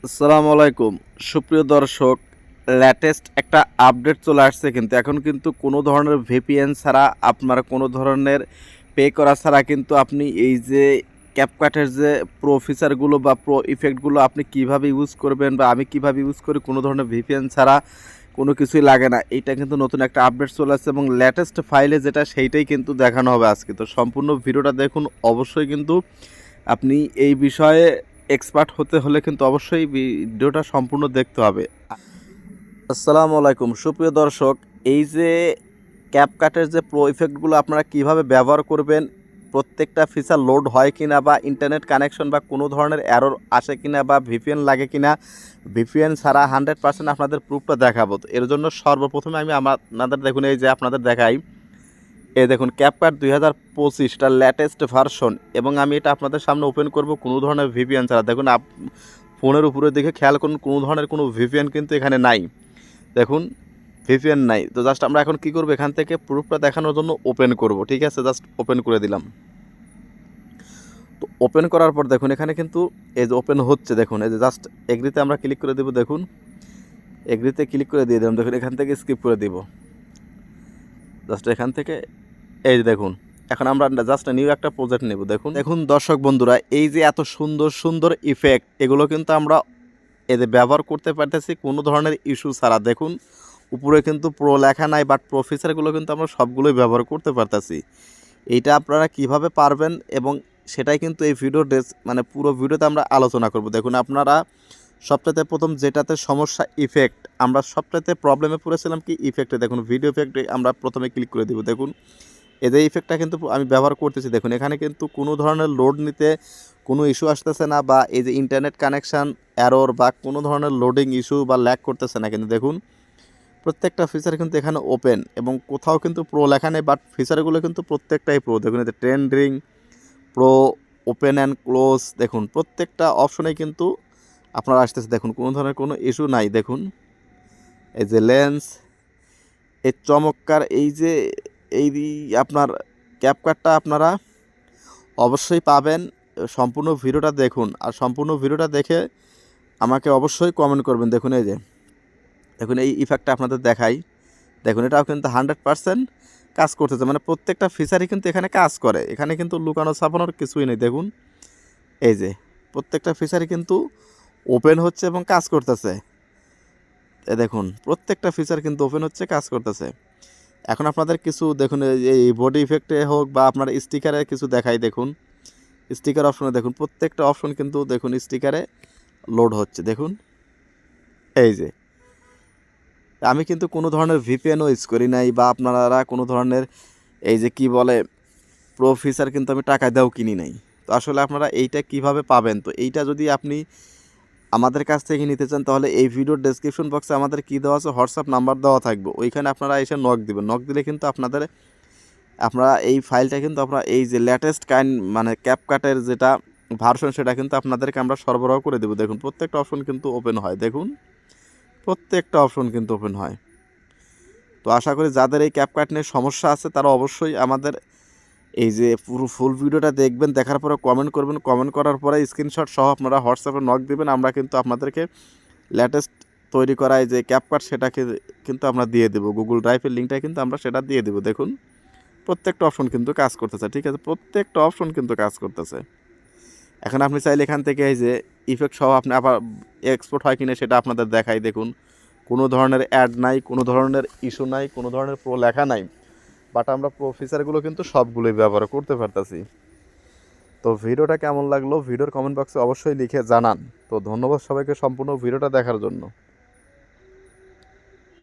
আসসালামু আলাইকুম সুপ্রিয় দর্শক, লেটেস্ট একটা আপডেট চলে আসছে। কিন্তু এখন কিন্তু কোনো ধরনের ভিপিএন ছাড়া, আপনার কোনো ধরনের পে করা ছাড়া কিন্তু আপনি এই যে ক্যাপকাটের যে প্রো ফিচারগুলো বা প্রো ইফেক্টগুলো আপনি কিভাবে ইউজ করবেন বা আমি কিভাবে ইউজ করি, কোনো ধরনের ভিপিএন ছাড়া কোনো কিছুই লাগে না। এইটা কিন্তু নতুন একটা আপডেট চলে আসছে এবং লেটেস্ট ফাইলে যেটা সেইটাই কিন্তু দেখানো হবে আজকে। তো সম্পূর্ণ ভিডিওটা দেখুন। অবশ্যই কিন্তু আপনি এই বিষয়ে এক্সপার্ট হতে হলে কিন্তু অবশ্যই ভিডিওটা সম্পূর্ণ দেখতে হবে। আসসালামু আলাইকুম সুপ্রিয় দর্শক, এই যে ক্যাপকাটের যে প্রো ইফেক্টগুলো আপনারা কিভাবে ব্যবহার করবেন, প্রত্যেকটা ফিচার লোড হয় কিনা বা ইন্টারনেট কানেকশন বা কোনো ধরনের এরর আসে কিনা বা ভিপিএন লাগে কিনা, ভিপিএন ছাড়া 100% আপনাদের প্রুফটা দেখাবো। তো এর জন্য সর্বপ্রথমে আমি আপনাদের দেখুন, এই যে আপনাদের দেখাই, এই দেখুন ক্যাপকাট 2025টার লেটেস্ট ভার্সন, এবং আমি এটা আপনাদের সামনে ওপেন করব কোনো ধরনের ভিপিএন ছাড়া। দেখুন ফোনের উপরের দিকে খেয়াল করুন, কোনো ধরনের কোনো ভিপিএন কিন্তু এখানে নাই। দেখুন ভিপিএন নাই। তো জাস্ট আমরা এখন কি করব, এখান থেকে প্রুফটা দেখানোর জন্য ওপেন করব। ঠিক আছে, জাস্ট ওপেন করে দিলাম। তো ওপেন করার পর দেখুন এখানে কিন্তু এই যে ওপেন হচ্ছে, দেখুন এই যে জাস্ট এগ্রিতে আমরা ক্লিক করে দেব। দেখুন এগ্রিতে ক্লিক করে দিয়ে দিলাম। দেখুন এখান থেকে স্কিপ করে দিব, জাস্ট এখান থেকে এই যে দেখুন এখন আমরা জাস্ট নিউ একটা প্রজেক্ট নেব। দেখুন দেখুন দর্শক বন্ধুরা, এই যে এত সুন্দর সুন্দর ইফেক্ট, এগুলো কিন্তু আমরা এদের ব্যবহার করতে পারতেছি কোনো ধরনের ইস্যু ছাড়া। দেখুন উপরে কিন্তু প্রো লেখা নাই, বাট প্রো ফিচারগুলো কিন্তু আমরা সবগুলোই ব্যবহার করতে পারতেছি। এইটা আপনারা কিভাবে পারবেন এবং সেটাই কিন্তু এই মানে পুরো ভিডিওতে আমরা আলোচনা করব। দেখুন আপনারা সবচাইতে প্রথম যেটাতে সমস্যা ইফেক্ট, আমরা সবচাইতে প্রবলেমে পড়েছিলাম কি ইফেক্টে। দেখুন ভিডিও ইফেক্টে আমরা প্রথমে ক্লিক করে দিব। দেখুন এদের ইফেক্টটা কিন্তু আমি ব্যবহার করতেছি। দেখুন এখানে কিন্তু কোনো ধরনের লোড নিতে কোনো ইস্যু আসতেছে না, বা এই যে ইন্টারনেট কানেকশান এরর বা কোনো ধরনের লোডিং ইস্যু বা ল্যাগ করতেছে না। কিন্তু দেখুন প্রত্যেকটা ফিচার কিন্তু এখানে ওপেন এবং কোথাও কিন্তু প্রো লেখা নেই, বাট ফিচারগুলো কিন্তু প্রত্যেকটাই প্রো। দেখুন এতে trending pro, open and close, দেখুন প্রত্যেকটা অপশনেই কিন্তু আপনারা আসতেছে। দেখুন কোনো ধরনের কোনো ইস্যু নাই। দেখুন এই যে লেন্স, এই চমৎকার এই যে এই আপনার ক্যাপকাটটা আপনারা অবশ্যই পাবেন। সম্পূর্ণ ভিডিওটা দেখুন, আর সম্পূর্ণ ভিডিওটা দেখে আমাকে অবশ্যই কমেন্ট করবেন। দেখুন এই যে দেখুন এই ইফেক্টটা আপনাদের দেখাই। দেখুন এটাও কিন্তু 100% কাজ করতেছে, মানে প্রত্যেকটা ফিচারই কিন্তু এখানে কাজ করে। এখানে কিন্তু লুকানো ছাপানোর কিছুই নেই। দেখুন এই যে প্রত্যেকটা ফিচারই কিন্তু ওপেন হচ্ছে এবং কাজ করতেছে। দেখুন প্রত্যেকটা ফিচার কিন্তু ওপেন হচ্ছে, কাজ করতেছে। এখন আপনাদের কিছু দেখুন এই বডি ইফেক্টে হোক বা আপনার স্টিকারে কিছু দেখাই। দেখুন স্টিকার অপশনে দেখুন প্রত্যেকটা অপশন কিন্তু দেখুন স্টিকারে লোড হচ্ছে। দেখুন এই যে আমি কিন্তু কোনো ধরনের ভিপিএনও ইউজ করি নাই, বা আপনারা কোনো ধরনের এই যে কি বলে প্রো ফিচার কিন্তু আমি টাকা দিয়েও কিনি নাই। তো আসলে আপনারা এইটা কিভাবে পাবেন, তো এইটা যদি আপনি আমাদের কাছ থেকে নিতে চান, তাহলে এই ভিডিওর ডেসক্রিপশন বক্সে আমাদের কী দেওয়া আছে, হোয়াটসঅ্যাপ নাম্বার দেওয়া থাকবে। ওইখানে আপনারা এসে নক দিবেন। নক দিলে কিন্তু আপনারা এই ফাইলটা কিন্তু আপনারা এই যে লেটেস্ট মানে ক্যাপকাটের যেটা ভার্সন, সেটা কিন্তু আপনাদেরকে আমরা সরবরাহ করে দেবো। দেখুন প্রত্যেকটা অপশন কিন্তু ওপেন হয়। দেখুন প্রত্যেকটা অপশন কিন্তু ওপেন হয়। তো আশা করি যাদের এই ক্যাপকাট নিয়ে সমস্যা আছে তারা অবশ্যই আমাদের এই যে পুরো ফুল ভিডিওটা দেখবেন, দেখার পরে কমেন্ট করবেন। কমেন্ট করার পরে স্ক্রিনশট সহ আপনারা হোয়াটসঅ্যাপে নক দিবেন। আমরা কিন্তু আপনাদেরকে লেটেস্ট তৈরি করা এই যে ক্যাপকাট, সেটাকে কিন্তু আমরা দিয়ে দেবো। গুগল ড্রাইভের লিঙ্কটা কিন্তু আমরা সেটা দিয়ে দেবো। দেখুন প্রত্যেকটা অপশন কিন্তু কাজ করতেছে। ঠিক আছে, প্রত্যেকটা অপশন কিন্তু কাজ করতেছে। এখন আপনি চাইলে এখান থেকে এই যে ইফেক্ট সহ আপনি আবার এক্সপোর্ট হয় কিনা সেটা আপনাদের দেখাই। দেখুন কোনো ধরনের অ্যাড নাই, কোনো ধরনের ইস্যু নাই, কোনো ধরনের প্রো লেখা নাই, বাট আমরা প্রো ফিচারগুলো কিন্তু সবগুলোই ব্যবহার করতে পারতেছি। তো ভিডিওটা কেমন লাগলো ভিডিওর কমেন্ট বক্সে অবশ্যই লিখে জানান। তো ধন্যবাদ সবাইকে সম্পূর্ণ ভিডিওটা দেখার জন্য।